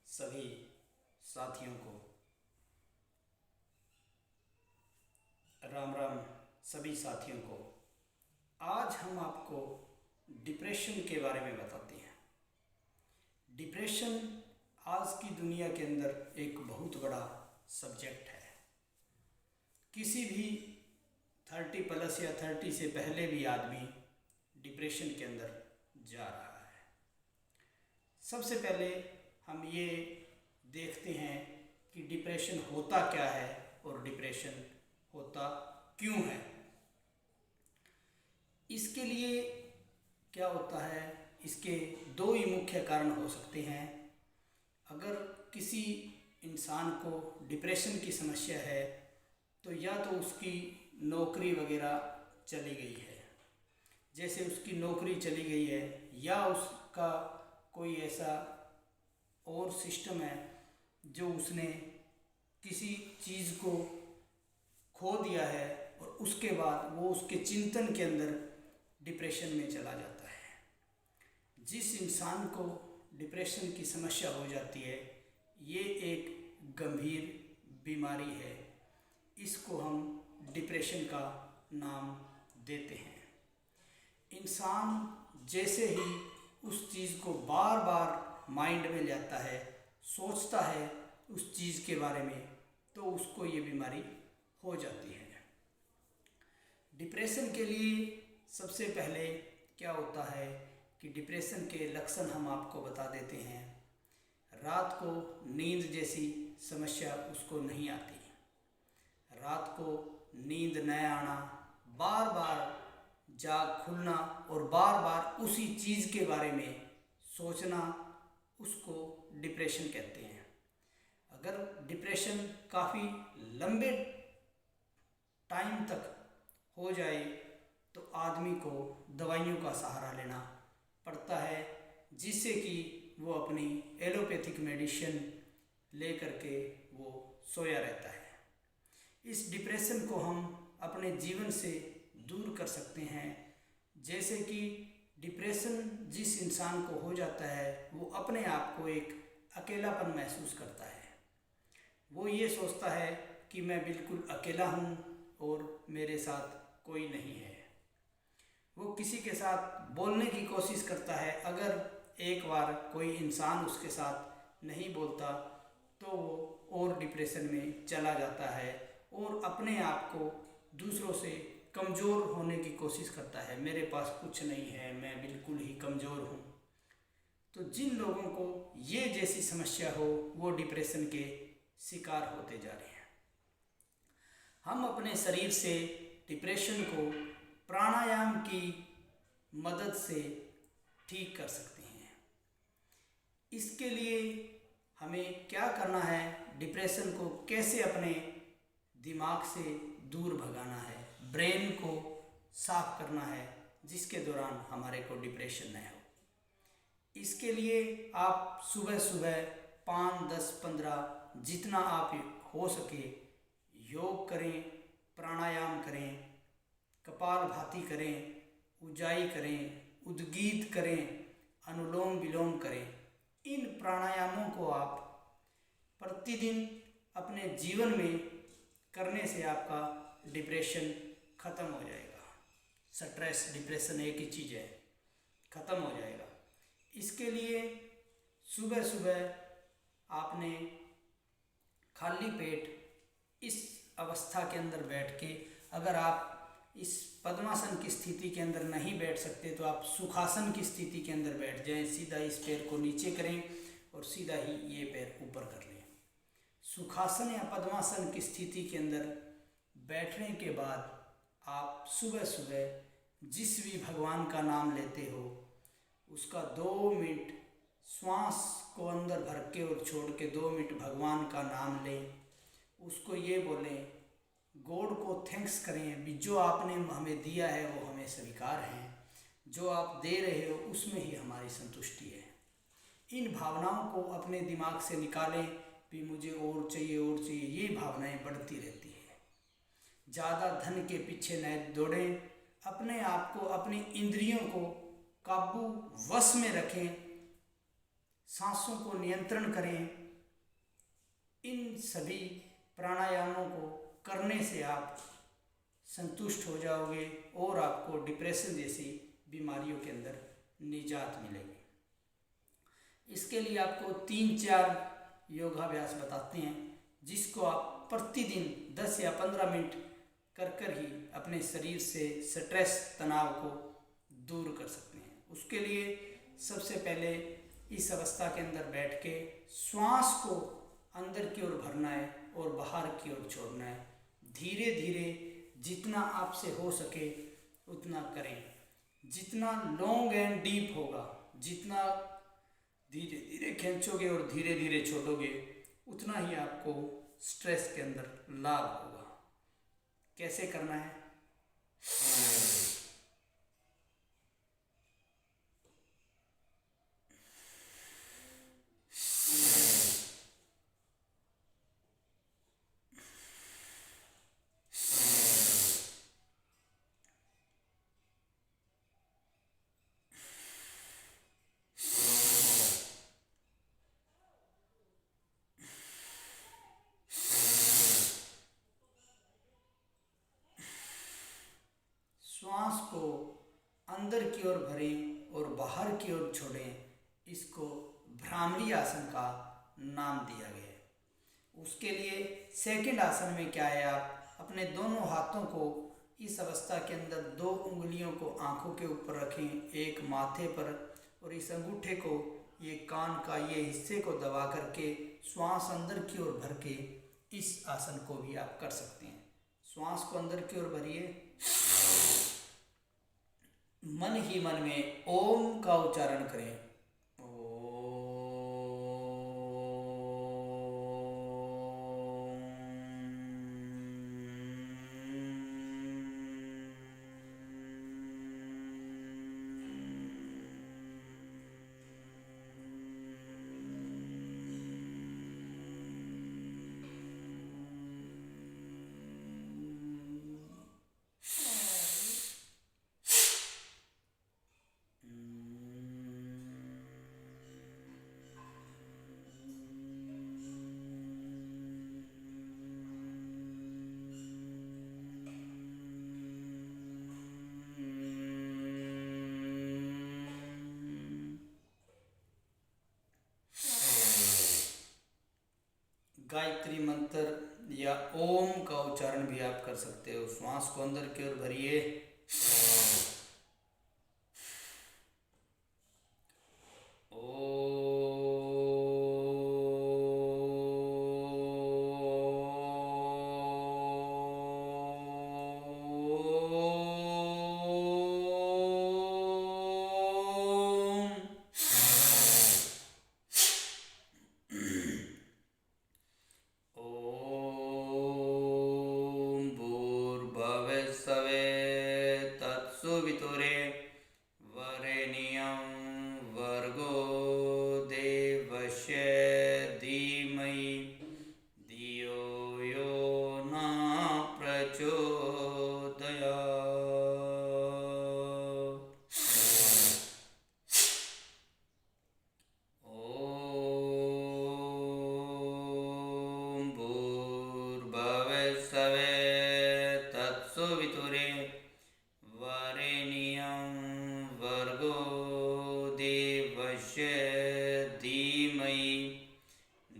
सभी साथियों को राम राम। सभी साथियों को आज हम आपको डिप्रेशन के बारे में बताते हैं। डिप्रेशन आज की दुनिया के अंदर एक बहुत बड़ा सब्जेक्ट है। किसी भी 30+ या 30 से पहले भी आदमी डिप्रेशन के अंदर जा रहा है। सबसे पहले हम ये देखते हैं कि डिप्रेशन होता क्या है और डिप्रेशन होता क्यों है। इसके लिए क्या होता है, इसके दो ही मुख्य कारण हो सकते हैं। अगर किसी इंसान को डिप्रेशन की समस्या है तो या तो उसकी नौकरी वगैरह चली गई है, जैसे उसकी नौकरी चली गई है, या उसका कोई ऐसा और सिस्टम है जो उसने किसी चीज़ को खो दिया है और उसके बाद वो उसके चिंतन के अंदर डिप्रेशन में चला जाता है। जिस इंसान को डिप्रेशन की समस्या हो जाती है, ये एक गंभीर बीमारी है। इसको हम डिप्रेशन का नाम देते हैं। इंसान जैसे ही उस चीज़ को बार बार माइंड में लाता है, सोचता है उस चीज़ के बारे में, तो उसको ये बीमारी हो जाती है। डिप्रेशन के लिए सबसे पहले क्या होता है कि डिप्रेशन के लक्षण हम आपको बता देते हैं। रात को नींद जैसी समस्या उसको नहीं आती, रात को नींद न आना, बार बार जाग खुलना और बार बार उसी चीज़ के बारे में सोचना, उसको डिप्रेशन कहते हैं। अगर डिप्रेशन काफ़ी लंबे टाइम तक हो जाए तो आदमी को दवाइयों का सहारा लेना पड़ता है, जिससे कि वो अपनी एलोपैथिक मेडिसिन ले करके वो सोया रहता है। इस डिप्रेशन को हम अपने जीवन से दूर कर सकते हैं। जैसे कि डिप्रेशन जिस इंसान को हो जाता है वो अपने आप को एक अकेलापन महसूस करता है। वो ये सोचता है कि मैं बिल्कुल अकेला हूँ और मेरे साथ कोई नहीं है। वो किसी के साथ बोलने की कोशिश करता है, अगर एक बार कोई इंसान उसके साथ नहीं बोलता तो वो और डिप्रेशन में चला जाता है और अपने आप को दूसरों से कमज़ोर होने की कोशिश करता है। मेरे पास कुछ नहीं है, मैं बिल्कुल ही कमज़ोर हूँ। तो जिन लोगों को ये जैसी समस्या हो वो डिप्रेशन के शिकार होते जा रहे हैं। हम अपने शरीर से डिप्रेशन को प्राणायाम की मदद से ठीक कर सकते हैं। इसके लिए हमें क्या करना है, डिप्रेशन को कैसे अपने दिमाग से दूर भगाना है, ब्रेन को साफ करना है, जिसके दौरान हमारे को डिप्रेशन न हो। इसके लिए आप सुबह सुबह 5, 10, 15 जितना आप हो सके योग करें, प्राणायाम करें, कपालभाति करें, ऊंचाई करें, उद्गीत करें, अनुलोम विलोम करें। इन प्राणायामों को आप प्रतिदिन अपने जीवन में करने से आपका डिप्रेशन ख़त्म हो जाएगा। स्ट्रेस, डिप्रेशन एक ही चीज़ है, ख़त्म हो जाएगा। इसके लिए सुबह सुबह आपने खाली पेट इस अवस्था के अंदर बैठ के, अगर आप इस पद्मासन की स्थिति के अंदर नहीं बैठ सकते तो आप सुखासन की स्थिति के अंदर बैठ जाएं। सीधा इस पैर को नीचे करें और सीधा ही ये पैर ऊपर कर लें। सुखासन या पद्मासन की स्थिति के अंदर बैठने के बाद आप सुबह सुबह जिस भी भगवान का नाम लेते हो उसका 2 मिनट श्वास को अंदर भर के और छोड़ के 2 मिनट भगवान का नाम लें। उसको ये बोलें, गॉड को थैंक्स करें भी जो आपने हमें दिया है वो हमें स्वीकार है, जो आप दे रहे हो उसमें ही हमारी संतुष्टि है। इन भावनाओं को अपने दिमाग से निकालें भी मुझे और चाहिए और चाहिए, ये भावनाएं बढ़ती रहती है। ज़्यादा धन के पीछे न दौड़ें, अपने आप को, अपनी इंद्रियों को काबू वश में रखें। सांसों को नियंत्रण करें। इन सभी प्राणायामों को करने से आप संतुष्ट हो जाओगे और आपको डिप्रेशन जैसी बीमारियों के अंदर निजात मिलेगी। इसके लिए आपको 3-4 योगाभ्यास बताते हैं, जिसको आप प्रतिदिन 10 या 15 मिनट कर ही अपने शरीर से स्ट्रेस तनाव को दूर कर सकते हैं। उसके लिए सबसे पहले इस अवस्था के अंदर बैठ के श्वास को अंदर की ओर भरना है और बाहर की ओर छोड़ना है। धीरे धीरे जितना आपसे हो सके उतना करें। जितना लॉन्ग एंड डीप होगा, जितना धीरे धीरे खींचोगे और धीरे धीरे छोड़ोगे, उतना ही आपको स्ट्रेस के अंदर लाभ होगा। कैसे करना है? श्वास को अंदर की ओर भरें और बाहर की ओर छोड़ें। इसको भ्रामरी आसन का नाम दिया गया है। उसके लिए सेकंड आसन में क्या है, आप अपने दोनों हाथों को इस अवस्था के अंदर 2 उंगलियों को आंखों के ऊपर रखें, एक माथे पर, और इस अंगूठे को ये कान का ये हिस्से को दबा करके श्वास अंदर की ओर भर के इस आसन को भी आप कर सकते हैं। श्वास को अंदर की ओर भरिए, मन ही मन में ओम का उच्चारण करें। गायत्री मंत्र या ओम का उच्चारण भी आप कर सकते हो। श्वास को अंदर की ओर भरिए, वितुरे वरेण्यं भर्गो देवस्य धीमहि धियो यो न प्रचोदयात्। ॐ भूर्भुवस्सुवे तत्सवितुरे वरेण्यं भर्गो देवस्य धीमहि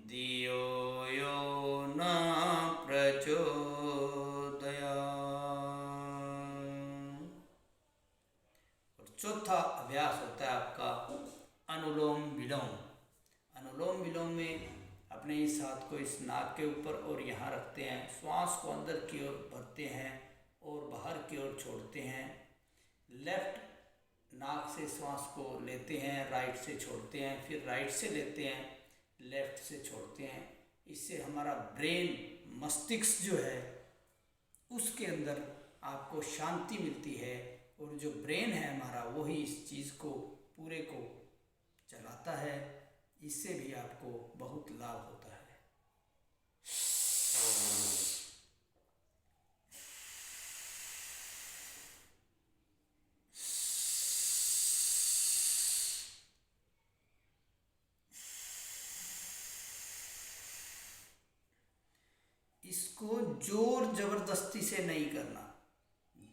धियो यो न प्रचोदयात्। और चौथा अभ्यास होता है आपका अनुलोम विलोम। अनुलोम विलोम में अपने इस हाथ को इस नाक के ऊपर और यहाँ रखते हैं, श्वास को अंदर की ओर भरते हैं और बाहर की ओर छोड़ते हैं। लेफ्ट नाक से श्वास को लेते हैं, राइट से छोड़ते हैं, फिर राइट से लेते हैं, लेफ्ट से छोड़ते हैं। इससे हमारा ब्रेन, मस्तिष्क जो है उसके अंदर आपको शांति मिलती है, और जो ब्रेन है हमारा वही इस चीज़ को पूरे को चलाता है। इससे भी आपको बहुत लाभ होता है। इसको जोर जबरदस्ती से नहीं करना,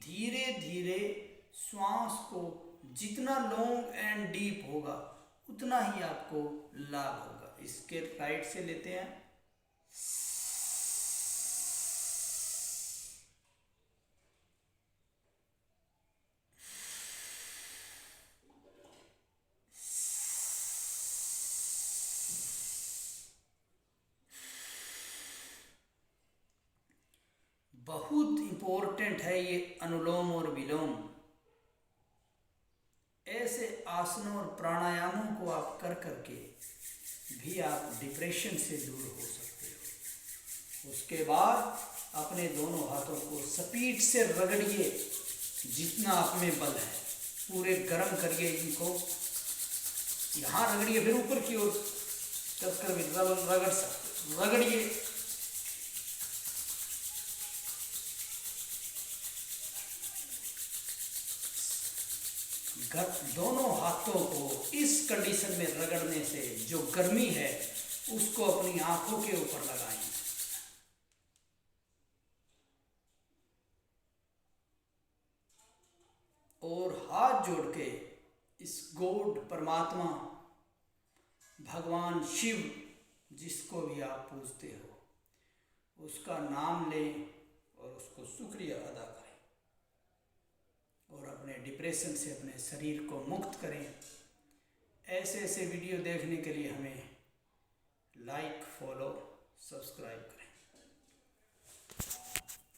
धीरे धीरे श्वास को जितना लॉन्ग एंड डीप होगा उतना ही आपको लाभ होगा। इसके राइट से लेते हैं, बहुत इंपॉर्टेंट है ये अनुलोम और विलोम। ऐसे आसनों और प्राणायामों को आप कर करके भी आप डिप्रेशन से दूर हो सकते हो। उसके बाद अपने दोनों हाथों को स्पीड से रगड़िए, जितना आप में बल है पूरे गर्म करिए इनको, यहाँ रगड़िए, फिर ऊपर की ओर कसकर भी रगड़ सकते, रगड़िए। दोनों हाथों को इस कंडीशन में रगड़ने से जो गर्मी है उसको अपनी आंखों के ऊपर लगाएं। और हाथ जोड़ के इस गॉड परमात्मा भगवान शिव जिसको भी आप पूजते हो उसका नाम लें और उसको शुक्रिया अदा करें और अपने डिप्रेशन से अपने शरीर को मुक्त करें। ऐसे ऐसे वीडियो देखने के लिए हमें लाइक, फॉलो, सब्सक्राइब